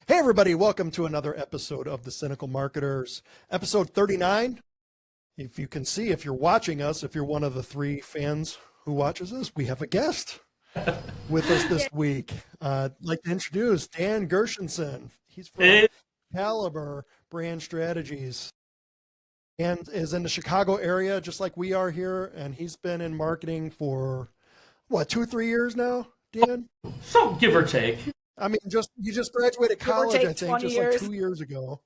Hey, everybody, welcome to another episode of the Cynical Marketers, episode 39. If you can see, if you're watching us, if you're one of the three fans who watches us, we have a guest with us this week. I'd like to introduce Dan Gershenson. He's from Hey. Caliber Brand Strategies and is in the Chicago area, just like we are here. And he's been in marketing for, 2-3 years now, Dan? So give or take. I mean, you just graduated college, I think, 20 just years. like 2 years ago.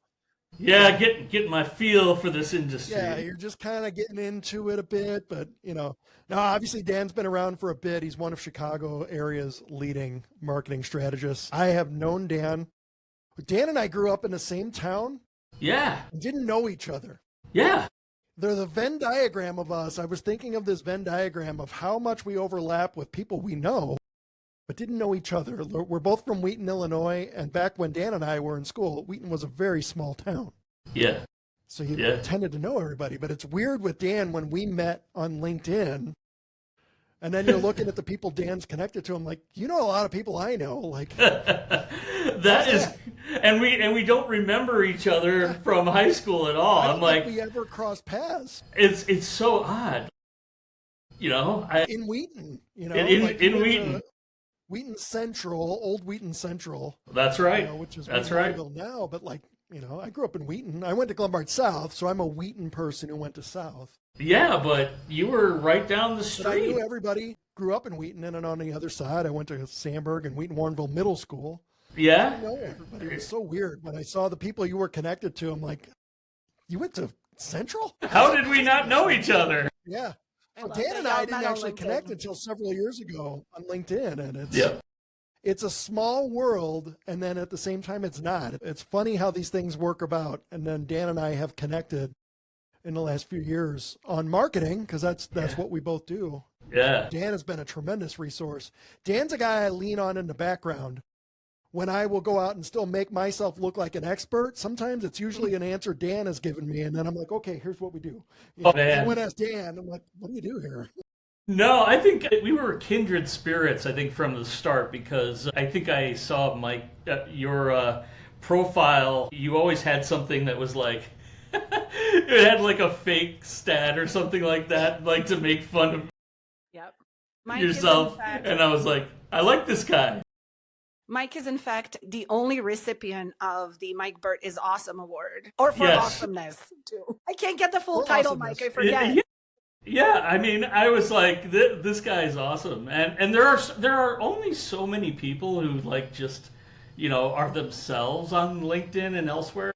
Yeah, getting my feel for this industry. Yeah, you're just kind of getting into it a bit, but now obviously Dan's been around for a bit. He's one of Chicago area's leading marketing strategists. I have known Dan. Dan and I grew up in the same town Yeah. and didn't know each other. Yeah. They're the Venn diagram of us. I was thinking of this Venn diagram of how much we overlap with people we know, but didn't know each other. We're both from Wheaton, Illinois, and back when Dan and I were in school, Wheaton was a very small town. Yeah. So you tended to know everybody, but it's weird with Dan when we met on LinkedIn, and then you're looking at the people Dan's connected to. I'm like, a lot of people I know. Like that is, and we don't remember each other from high school at all. I I'm don't like, think we ever crossed paths. it's so odd. In Wheaton, in Wheaton. Wheaton. Wheaton Central, old Wheaton Central. That's right. Which is That's right. now, but I grew up in Wheaton. I went to Glenbard South, so I'm a Wheaton person who went to South. Yeah, but you were right down the But I street. knew everybody. Grew up in Wheaton, and then on the other side, I went to Sandburg and Wheaton-Warrenville Middle School. I Yeah. know everybody. It was so weird when I saw the people you were connected to. I'm like, you went to Central? How did we not know each other? Yeah. So love Dan that and y'all I met didn't on actually LinkedIn. connect until several years ago on LinkedIn, and Yep. it's a small world, and then at the same time, it's not. It's funny how these things work about, and then Dan and I have connected in the last few years on marketing, because that's what we both do. Yeah. Dan has been a tremendous resource. Dan's a guy I lean on in the background when I will go out and still make myself look like an expert. Sometimes it's usually an answer Dan has given me, and then I'm like, okay, here's what we do. Man. I went to ask Dan, I'm like, what do you do here? No, I think we were kindred spirits, I think, from the start, because I think I saw, Mike, your profile. You always had something that was like, it had like a fake stat or something like that, like to make fun of Yep. Mike yourself. Is in fact, And I was like, I like this guy. Mike is in fact the only recipient of the Mike Burt is Awesome Award, or for Yes. awesomeness too. I can't get the full For title, awesomeness. Mike. I forget. Yeah, I mean, I was like, this guy's awesome, and there are only so many people who like just, are themselves on LinkedIn and elsewhere.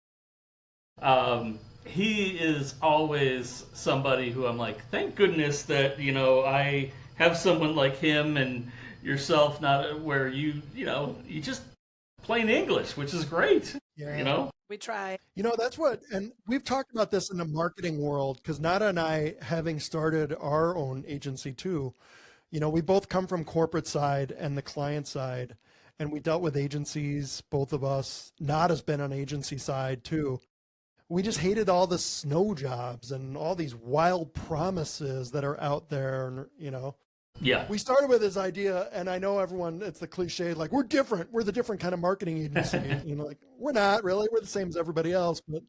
He is always somebody who I'm like, thank goodness that I have someone like him and yourself, not where you just plain English, which is great. Yeah. We try. That's what, and we've talked about this in the marketing world, because Nada and I, having started our own agency too, we both come from corporate side and the client side, and we dealt with agencies, both of us. Nada's been on agency side too. We just hated all the snow jobs and all these wild promises that are out there, and Yeah. we started with this idea, and I know everyone, it's the cliche, like, we're different. We're the different kind of marketing agency. Like, we're not really. We're the same as everybody else. But,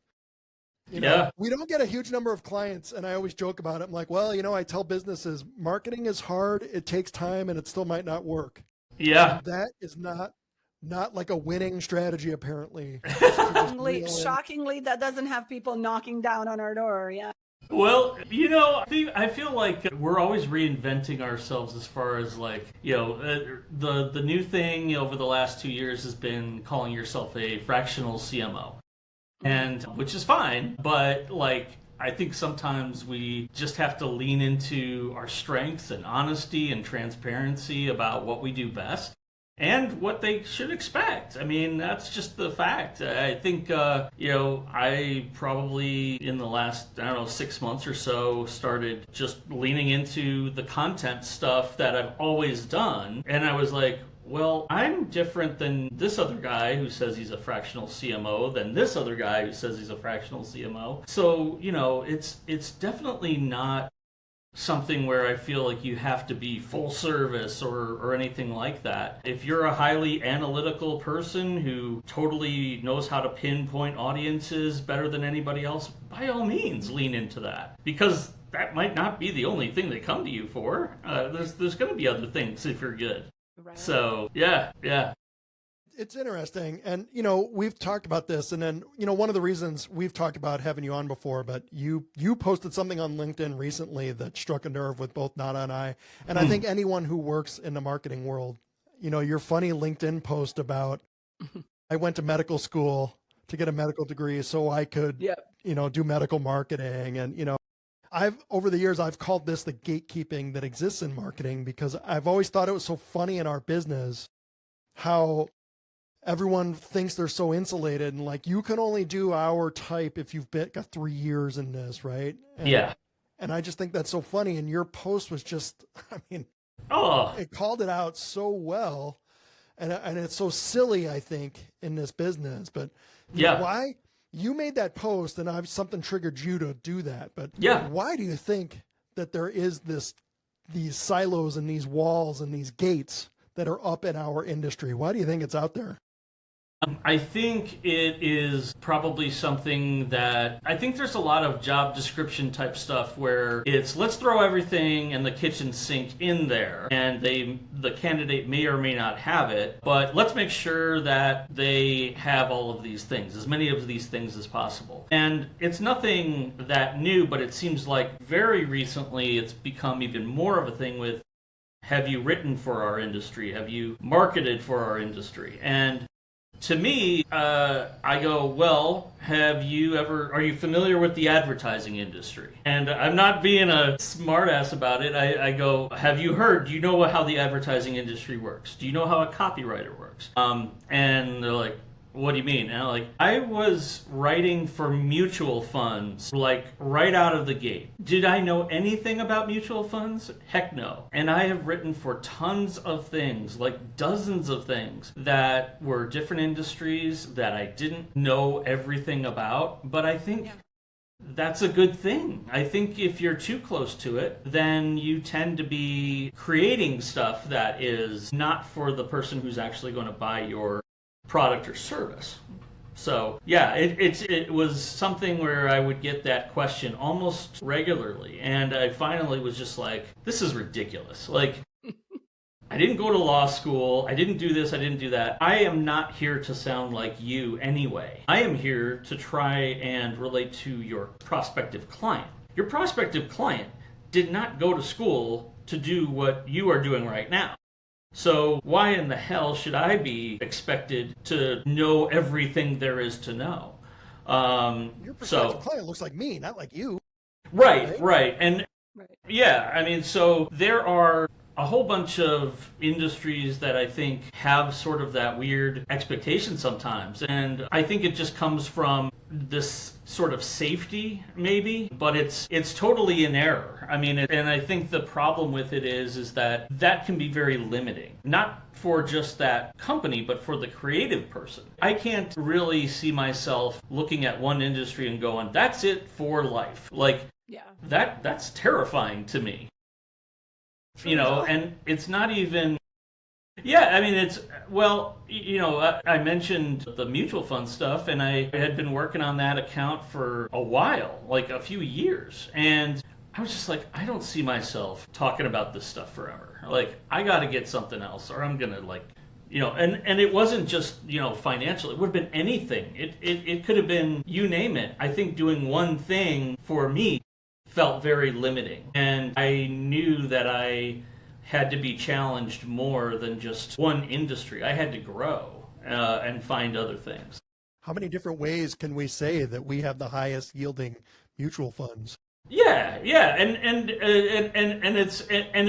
Yeah. we don't get a huge number of clients. And I always joke about it. I'm like, well, I tell businesses, marketing is hard. It takes time, and it still might not work. Yeah. That is not like a winning strategy, apparently. Shockingly, that doesn't have people knocking down on our door. Yeah. Well, I feel like we're always reinventing ourselves as far as like, the new thing over the last 2 years has been calling yourself a fractional CMO, and which is fine, but like, I think sometimes we just have to lean into our strengths and honesty and transparency about what we do best and what they should expect. I mean, that's just the fact. I think, I probably in the last, 6 months or so started just leaning into the content stuff that I've always done. And I was like, well, I'm different than this other guy who says he's a fractional CMO, than this other guy who says he's a fractional CMO. So, it's definitely not something where I feel like you have to be full service or anything like that. If you're a highly analytical person who totally knows how to pinpoint audiences better than anybody else, by all means lean into that, because that might not be the only thing they come to you for. There's going to be other things if you're good. Right. So yeah. It's interesting. And, we've talked about this. And then, one of the reasons we've talked about having you on before, but you posted something on LinkedIn recently that struck a nerve with both Nada and I. And I think anyone who works in the marketing world, your funny LinkedIn post about, I went to medical school to get a medical degree so I could, do medical marketing. And, over the years, I've called this the gatekeeping that exists in marketing, because I've always thought it was so funny in our business how everyone thinks they're so insulated and like, you can only do our type if you've got 3 years in this, right? And I just think that's so funny. And your post was just, it called it out so well. And it's so silly, I think, in this business. But why you made that post, and something triggered you to do that. But why do you think that there is these silos and these walls and these gates that are up in our industry? Why do you think it's out there? I think it is probably something that, I think there's a lot of job description type stuff where it's, let's throw everything in the kitchen sink in there, and the candidate may or may not have it, but let's make sure that they have all of these things, as many of these things as possible. And it's nothing that new, but it seems like very recently it's become even more of a thing with, have you written for our industry? Have you marketed for our industry? And to me, I go, well, are you familiar with the advertising industry? And I'm not being a smartass about it. I go, do you know how the advertising industry works? Do you know how a copywriter works? And they're like, what do you mean? And I'm like, I was writing for mutual funds, like right out of the gate. Did I know anything about mutual funds? Heck no. And I have written for tons of things, like dozens of things that were different industries that I didn't know everything about. But I think that's a good thing. I think if you're too close to it, then you tend to be creating stuff that is not for the person who's actually going to buy your product or service. So it was something where I would get that question almost regularly, and I finally was just like, this is ridiculous. Like, I didn't go to law school, I didn't do this, I didn't do that. I am not here to sound like you anyway. I am here to try and relate to your prospective client. Your prospective client did not go to school to do what you are doing right now. So why in the hell should I be expected to know everything there is to know? Your prospective client looks like me, not like you. Right. And so there are a whole bunch of industries that I think have sort of that weird expectation sometimes. And I think it just comes from this sort of safety, maybe, but it's totally in error. And I think the problem with it is that can be very limiting, not for just that company, but for the creative person. I can't really see myself looking at one industry and going, that's it for life. Like, that's terrifying to me. And it's not even, I mentioned the mutual fund stuff, and I had been working on that account for a while, like a few years. And I was just like, I don't see myself talking about this stuff forever. Like, I got to get something else, or I'm going to and it wasn't just, financial. It would have been anything. It could have been, you name it. I think doing one thing for me felt very limiting. And I knew that I had to be challenged more than just one industry. I had to grow and find other things. How many different ways can we say that we have the highest yielding mutual funds? And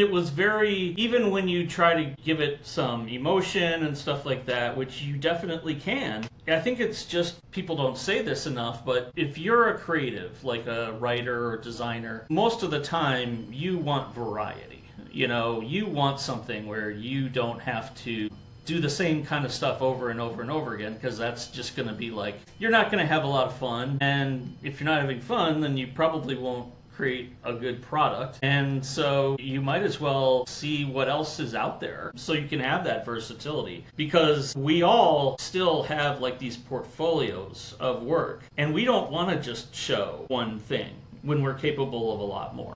it was very, even when you try to give it some emotion and stuff like that, which you definitely can. I think it's just people don't say this enough, but if you're a creative, like a writer or designer, most of the time you want variety. You want something where you don't have to do the same kind of stuff over and over and over again, because that's just going to be like, you're not going to have a lot of fun. And if you're not having fun, then you probably won't create a good product. And so you might as well see what else is out there so you can have that versatility, because we all still have like these portfolios of work and we don't want to just show one thing when we're capable of a lot more.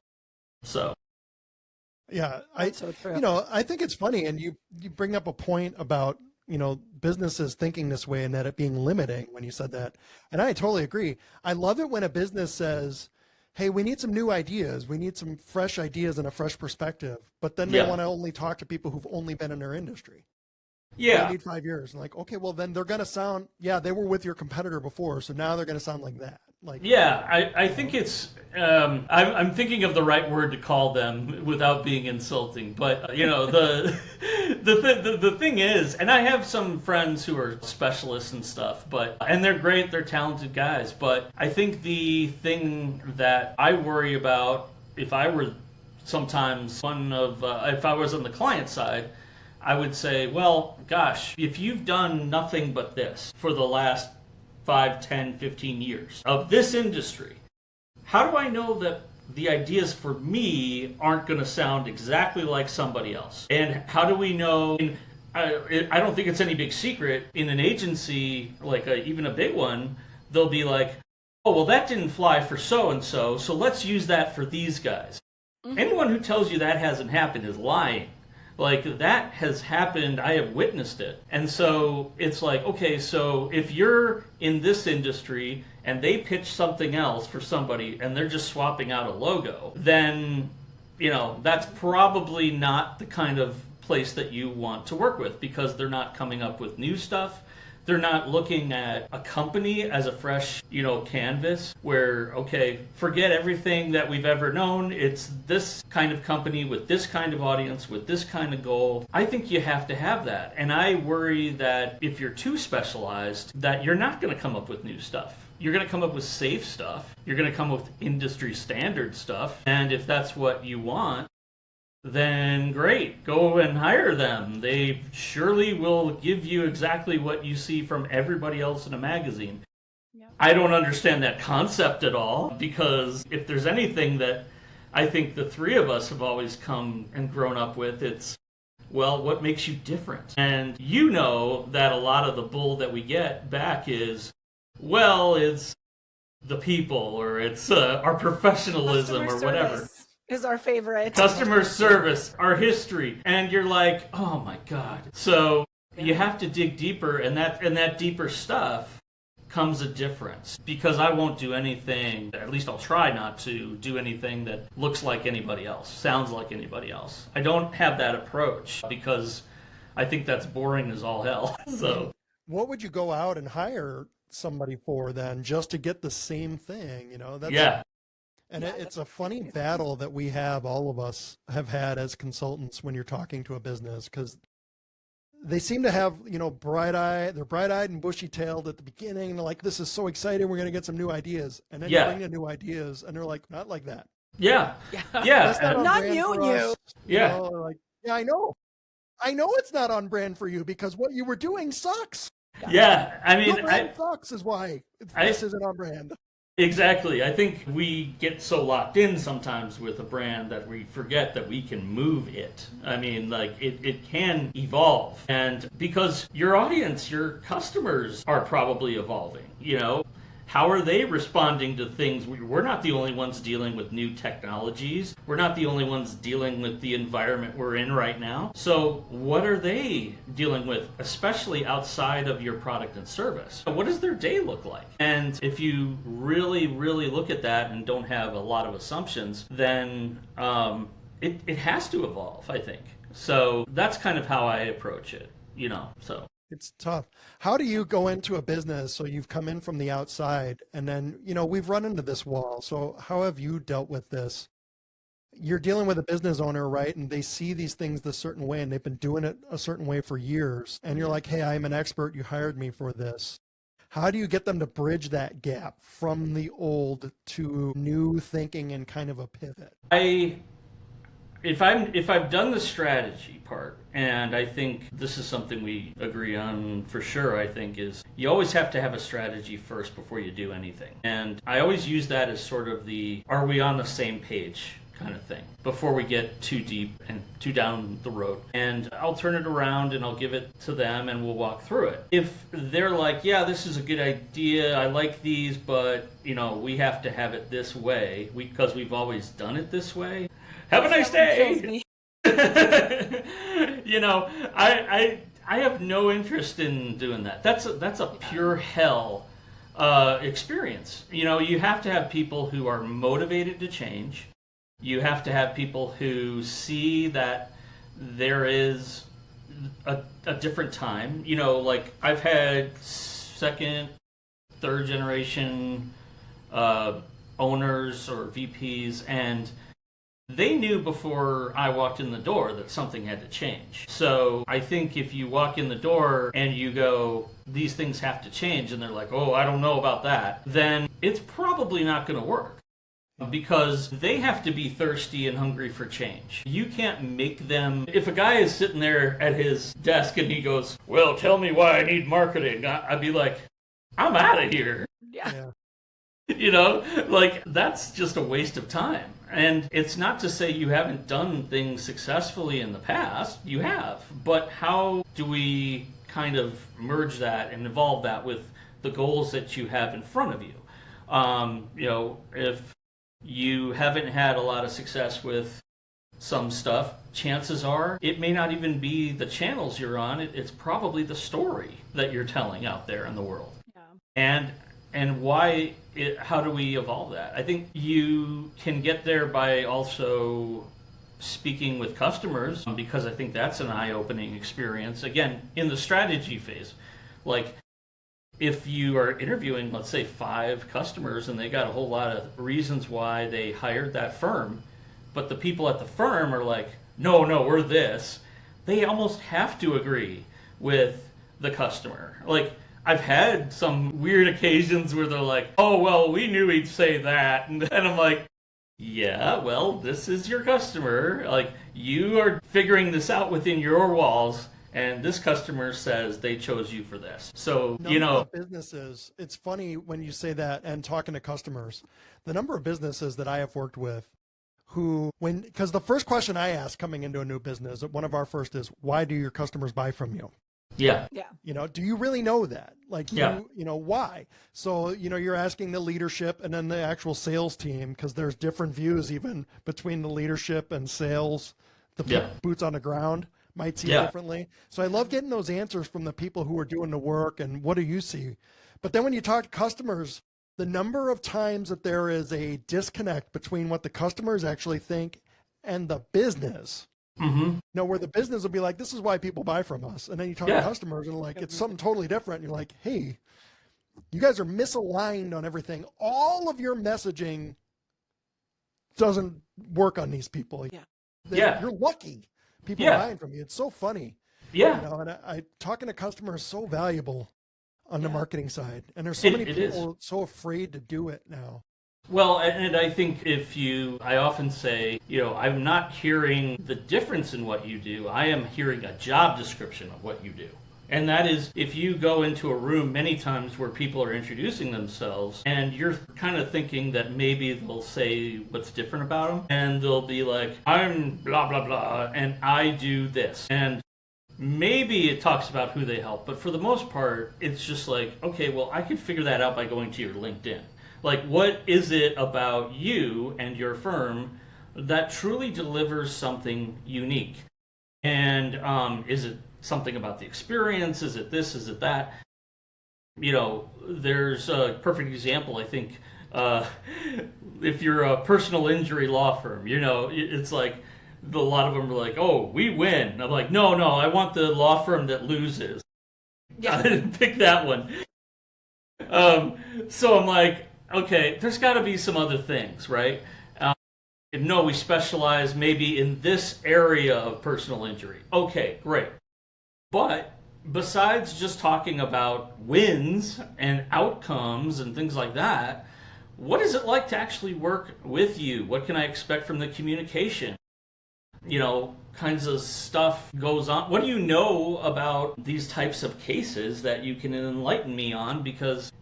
So yeah, so true. I think it's funny, and you bring up a point about businesses thinking this way and that it being limiting when you said that, and I totally agree. I love it when a business says, hey, we need some new ideas, we need some fresh ideas and a fresh perspective, but then they want to only talk to people who've only been in their industry. yeah, They need 5 years. Like, okay, well then they're going to sound, they were with your competitor before, so now they're going to sound like that. Like, yeah, I think it's. I'm thinking of the right word to call them without being insulting, but the thing is, and I have some friends who are specialists and stuff, and they're great, they're talented guys, but I think the thing that I worry about if I were sometimes if I was on the client side, I would say, well, gosh, if you've done nothing but this for the last 5, 10, 15 years of this industry, how do I know that the ideas for me aren't going to sound exactly like somebody else? And how do we know? I don't think it's any big secret in an agency, like even a big one, they'll be like, oh, well, that didn't fly for so-and-so, so let's use that for these guys. Mm-hmm. Anyone who tells you that hasn't happened is lying. Like, that has happened. I have witnessed it. And so it's like, okay, so if you're in this industry and they pitch something else for somebody and they're just swapping out a logo, then, that's probably not the kind of place that you want to work with, because they're not coming up with new stuff. They're not looking at a company as a fresh, canvas where, okay, forget everything that we've ever known. It's this kind of company with this kind of audience, with this kind of goal. I think you have to have that. And I worry that if you're too specialized, that you're not going to come up with new stuff. You're going to come up with safe stuff. You're going to come up with industry standard stuff. And if that's what you want, then great, go and hire them. They surely will give you exactly what you see from everybody else in a magazine. Yep. I don't understand that concept at all, because if there's anything that I think the three of us have always come and grown up with, it's, well, what makes you different? And that a lot of the bull that we get back is, well, it's the people, or it's our professionalism, or whatever. Is our favorite. Customer service, our history. And you're like, oh my God. So you have to dig deeper, and that deeper stuff comes a difference, because I won't do anything, at least I'll try not to do anything that looks like anybody else, sounds like anybody else. I don't have that approach, because I think that's boring as all hell. So what would you go out and hire somebody for then, just to get the same thing? And it's a funny battle that we have, all of us have had as consultants when you're talking to a business, because they seem to have, they're bright-eyed and bushy-tailed at the beginning. They're like, this is so exciting, we're going to get some new ideas. And then you bring the new ideas, and they're like, not like that. Yeah. That's not you. Yeah. I know. I know it's not on brand for you, because what you were doing sucks. Yeah, I mean, your brand sucks is why this isn't on brand. Exactly. I think we get so locked in sometimes with a brand that we forget that we can move it. I mean, like, it can evolve. And because your audience, your customers are probably evolving, How are they responding to things? We're not the only ones dealing with new technologies. We're not the only ones dealing with the environment we're in right now. So what are they dealing with, especially outside of your product and service? What does their day look like? And if you really, really look at that and don't have a lot of assumptions, then it has to evolve, I think. So that's kind of how I approach it, so. It's tough. How do you go into a business? So you've come in from the outside, and then, we've run into this wall. So how have you dealt with this? You're dealing with a business owner, right? And they see these things the certain way, and they've been doing it a certain way for years. And you're like, hey, I'm an expert. You hired me for this. How do you get them to bridge that gap from the old to new thinking and kind of a pivot? if I've done the strategy part, and I think this is something we agree on for sure, I think, is you always have to have a strategy first before you do anything. And I always use that as sort of the are we on the same page kind of thing before we get too deep and too down the road. And I'll turn it around and I'll give it to them and we'll walk through it. If they're like, yeah, this is a good idea, I like these, but we have to have it this way because we've always done it this way. Have a nice day. I have no interest in doing that. That's a pure hell experience. You have to have people who are motivated to change. You have to have people who see that there is a different time. Like I've had second, third generation owners or VPs, and they knew before I walked in the door that something had to change. So I think if you walk in the door and you go, these things have to change, and they're like, oh, I don't know about that, then it's probably not going to work. Because they have to be thirsty and hungry for change. You can't make them. If a guy is sitting there at his desk and he goes, well, tell me why I need marketing, I'd be like, I'm out of here. Yeah. Like that's just a waste of time. And it's not to say you haven't done things successfully in the past. You have. But how do we kind of merge that and evolve that with the goals that you have in front of you? If you haven't had a lot of success with some stuff, chances are it may not even be the channels you're on. It's probably the story that you're telling out there in the world. Yeah. And why? How do we evolve that? I think you can get there by also speaking with customers, because I think that's an eye-opening experience. Again, in the strategy phase, like if you are interviewing, let's say, 5 customers and they got a whole lot of reasons why they hired that firm, but the people at the firm are like, no, we're this, they almost have to agree with the customer. Like, I've had some weird occasions where they're like, oh, well, we knew he'd say that. And I'm like, yeah, well, this is your customer. Like, you are figuring this out within your walls. And this customer says they chose you for this. So, businesses, it's funny when you say that and talking to customers, the number of businesses that I have worked with because the first question I ask coming into a new business, one of our first is, why do your customers buy from you? Yeah. Do you really know that? Like, why? So, you're asking the leadership and then the actual sales team, because there's different views even between the leadership and sales, boots on the ground might see differently. So I love getting those answers from the people who are doing the work and what do you see? But then when you talk to customers, the number of times that there is a disconnect between what the customers actually think and the business, where the business will be like, this is why people buy from us. And then you talk to customers and like, it's something totally different. And you're like, hey, you guys are misaligned on everything. All of your messaging doesn't work on these people. You're lucky. People buying from you. It's so funny. Yeah. And I talking to customers is so valuable on the marketing side. And there's so many people so afraid to do it now. Well, and I think I often say, I'm not hearing the difference in what you do. I am hearing a job description of what you do. And that is, if you go into a room many times where people are introducing themselves and you're kind of thinking that maybe they'll say what's different about them, and they'll be like, I'm blah, blah, blah, and I do this. And maybe it talks about who they help, but for the most part, it's just like, okay, well, I could figure that out by going to your LinkedIn. Like, what is it about you and your firm that truly delivers something unique? And is it something about the experience? Is it this? Is it that? There's a perfect example, I think. If you're a personal injury law firm, it's like a lot of them are like, oh, we win. I'm like, no, I want the law firm that loses. Yeah. I didn't pick that one. So I'm like, okay, there's got to be some other things, right? No, we specialize maybe in this area of personal injury. Okay, great. But besides just talking about wins and outcomes and things like that, what is it like to actually work with you? What can I expect from the communication? kinds of stuff goes on. What do you know about these types of cases that you can enlighten me on? Because,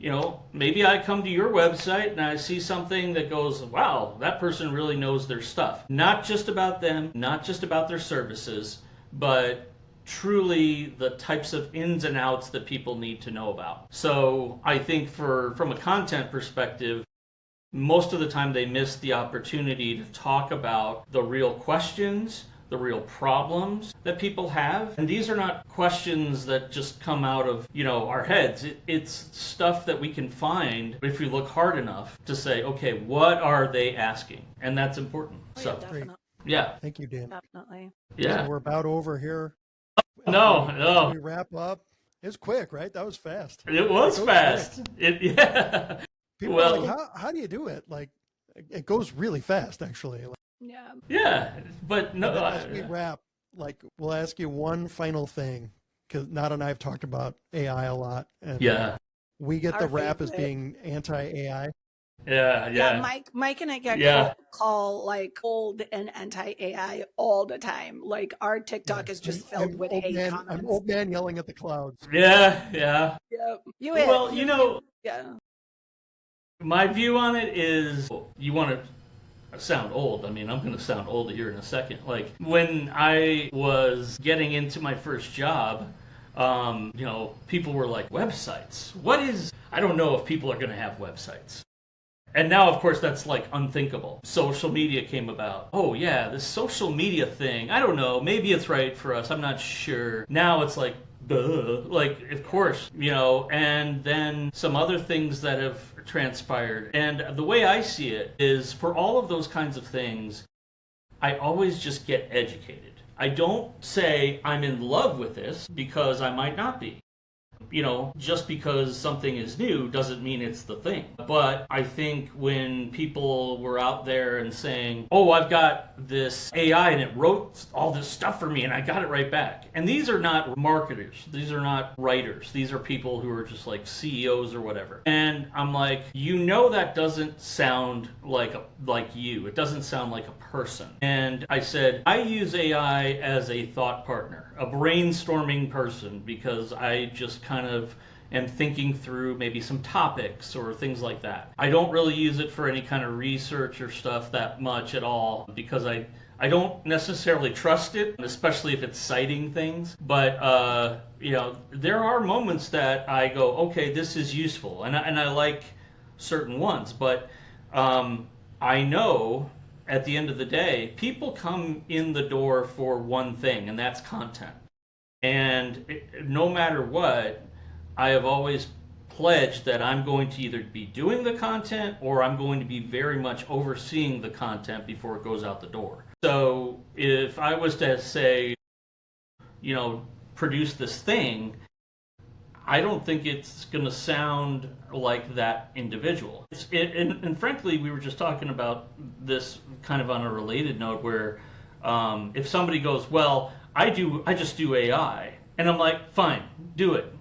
maybe I come to your website and I see something that goes, wow, that person really knows their stuff. Not just about them, not just about their services, but truly the types of ins and outs that people need to know about. So I think from a content perspective, most of the time they miss the opportunity to talk about the real questions, the real problems that people have. And these are not questions that just come out of, our heads. It's stuff that we can find if we look hard enough to say, okay, what are they asking? And that's important. Oh, So, yeah, definitely. yeah. Thank you, Dan. Definitely. Yeah. So we're about over here. No. We wrap up. It's quick, right? That was fast. It was fast. Yeah. People Well, are like, how do you do it? Like, it goes really fast, actually. Like, Yeah. yeah, but no. as we wrap, we'll ask you one final thing, because Nada and I have talked about AI a lot, and Yeah. we get Our the rap as favorite. being anti-AI. Yeah. Mike and I get Yeah. call like old and anti-AI all the time. Like our TikTok is just filled with hate I'm comments. old man yelling at the clouds. Yeah. Yep. Well, yeah. my view on it is you want to sound old. I mean, I'm going to sound old here in a second. Like when I was getting into my first job, people were like, websites. I don't know if people are going to have websites. And now, of course, that's like unthinkable. Social media came about. Oh, yeah, this social media thing. I don't know. Maybe it's right for us. I'm not sure. Now it's like, duh. Like, of course, and then some other things that have transpired. And the way I see it is for all of those kinds of things, I always just get educated. I don't say I'm in love with this because I might not be. Just because something is new doesn't mean it's the thing. But I think when people were out there and saying, oh, I've got this AI and it wrote all this stuff for me and I got it right back. And these are not marketers. These are not writers. These are people who are just like CEOs or whatever. And I'm like, that doesn't sound like you. It doesn't sound like a person. And I said, I use AI as a thought partner, a brainstorming person, because I just kind of am thinking through maybe some topics or things like that. I don't really use it for any kind of research or stuff that much at all, because I don't necessarily trust it, especially if it's citing things. But, there are moments that I go, okay, this is useful. And I like certain ones. But I know at the end of the day, people come in the door for one thing, and that's content. And no matter what, I have always pledged that I'm going to either be doing the content or I'm going to be very much overseeing the content before it goes out the door. So if I was to say, produce this thing, I don't think it's going to sound like that individual. And frankly, we were just talking about this kind of on a related note where if somebody goes, well, I just do AI. And I'm like, fine, do it.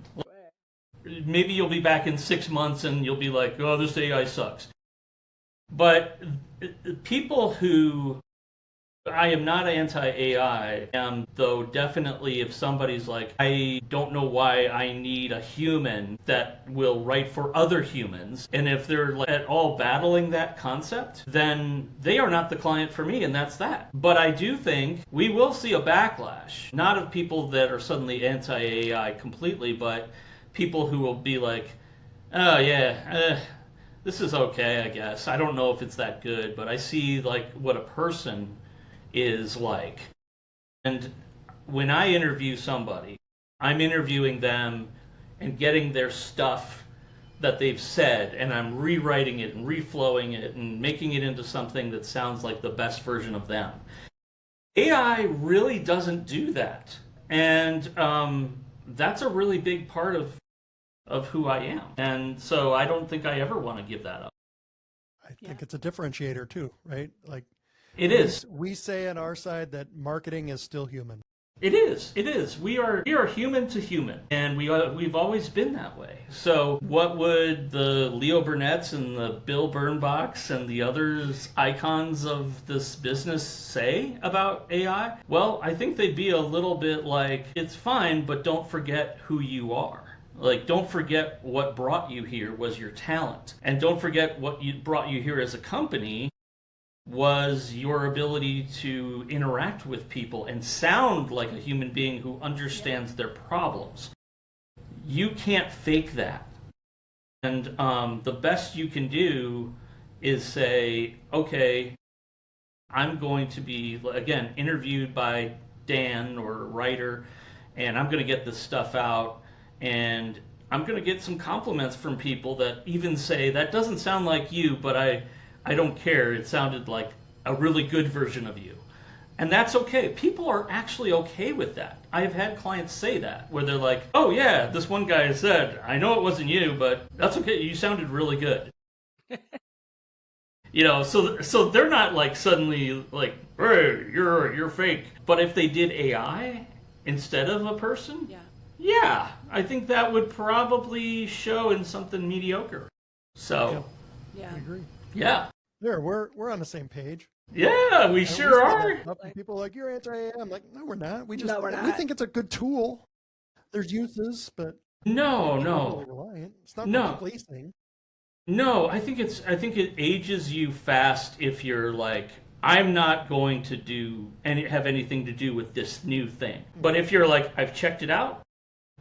Maybe you'll be back in 6 months and you'll be like, oh, this AI sucks. But people who, I am not anti-AI, though definitely if somebody's like, I don't know why I need a human that will write for other humans, and if they're at all battling that concept, then they are not the client for me, and that's that. But I do think we will see a backlash, not of people that are suddenly anti-AI completely, but people who will be like, oh yeah, this is okay, I guess. I don't know if it's that good, but I see like what a person is like. And when I interview somebody, I'm interviewing them and getting their stuff that they've said, and I'm rewriting it and reflowing it and making it into something that sounds like the best version of them. AI really doesn't do that. And that's a really big part of who I am. And so I don't think I ever want to give that up. I think it's a differentiator too, right? Like it is. We say on our side that marketing is still human. It is. It is. We are human to human, and we've always been that way. So, what would the Leo Burnett's and the Bill Bernbachs and the others icons of this business say about AI? Well, I think they'd be a little bit like, it's fine, but don't forget who you are. Like, don't forget what brought you here was your talent, and don't forget what brought you here as a company was your ability to interact with people and sound like a human being who understands their problems. You can't fake that. And the best you can do is say, okay, I'm going to be, again, interviewed by Dan or a writer, and I'm going to get this stuff out, and I'm going to get some compliments from people that even say, that doesn't sound like you, but I don't care. It sounded like a really good version of you. And that's okay. People are actually okay with that. I've had clients say that, where they're like, oh yeah, this one guy said, I know it wasn't you, but that's okay. You sounded really good. So they're not like suddenly like, hey, you're fake. But if they did AI instead of a person, yeah, I think that would probably show in something mediocre. So, Yeah. I agree. Yeah. There, we're on the same page. Yeah, we sure are. People are like, you're anti-AI. I'm like, no, we're not. We think it's a good tool. There's uses, but no. Really reliant. It's not replacing. No, I think it ages you fast if you're like, I'm not going to do have anything to do with this new thing. But if you're like, I've checked it out,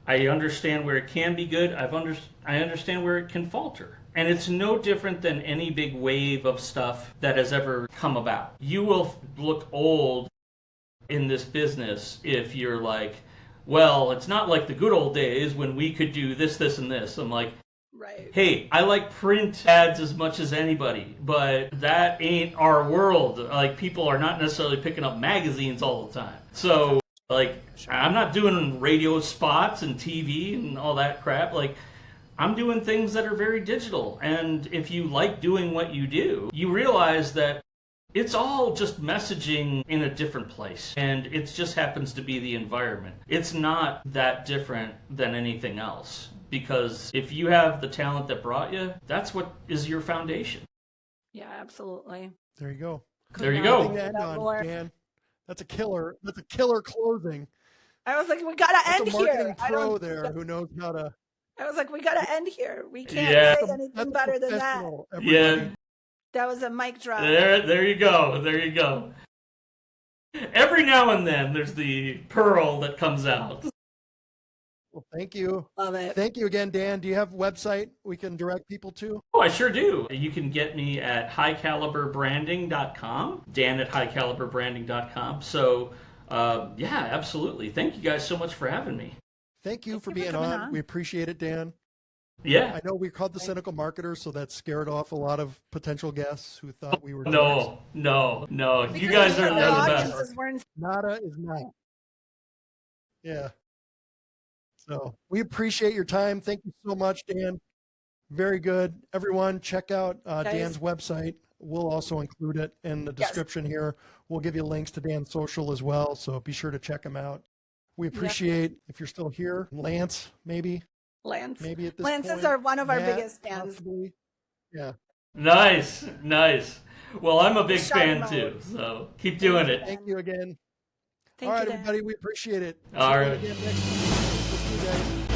I understand where it can be good, I understand where it can falter. And it's no different than any big wave of stuff that has ever come about. You will look old in this business if you're like, well, it's not like the good old days when we could do this, this, and this. I'm like, right. Hey, I like print ads as much as anybody, but that ain't our world. Like, people are not necessarily picking up magazines all the time. So, like, I'm not doing radio spots and TV and all that crap. Like, I'm doing things that are very digital. And if you like doing what you do, you realize that it's all just messaging in a different place. And it just happens to be the environment. It's not that different than anything else. Because if you have the talent that brought you, that's what is your foundation. Yeah, absolutely. There you go. There you go. Dan. That's a killer. That's a killer closing. I was like, we gotta end here. That's a marketing pro there who knows how to. I was like, we gotta end here. We can't say anything better than that. Yeah. That was a mic drop. There you go. There you go. Every now and then, there's the pearl that comes out. Well, thank you. Love it. Thank you again, Dan. Do you have a website we can direct people to? Oh, I sure do. You can get me at highcaliberbranding.com, Dan at highcaliberbranding.com. So, yeah, absolutely. Thank you guys so much for having me. Thank you for being on. We appreciate it, Dan. Yeah. I know we're called the Cynical Marketers, so that scared off a lot of potential guests who thought we were. No. You guys are the best. Nada is not. Yeah. So we appreciate your time. Thank you so much, Dan. Very good. Everyone, check out Dan's website. We'll also include it in the description here. We'll give you links to Dan's social as well, so be sure to check him out. We appreciate, if you're still here, Lance, maybe. Lance. Maybe at this Lances point. are one of our Matt, biggest fans. Possibly. Yeah. Nice. Well, I'm a big fan too, so keep doing it. Thank you again. Thank All right, you, everybody, we appreciate it. All right. See you again next week.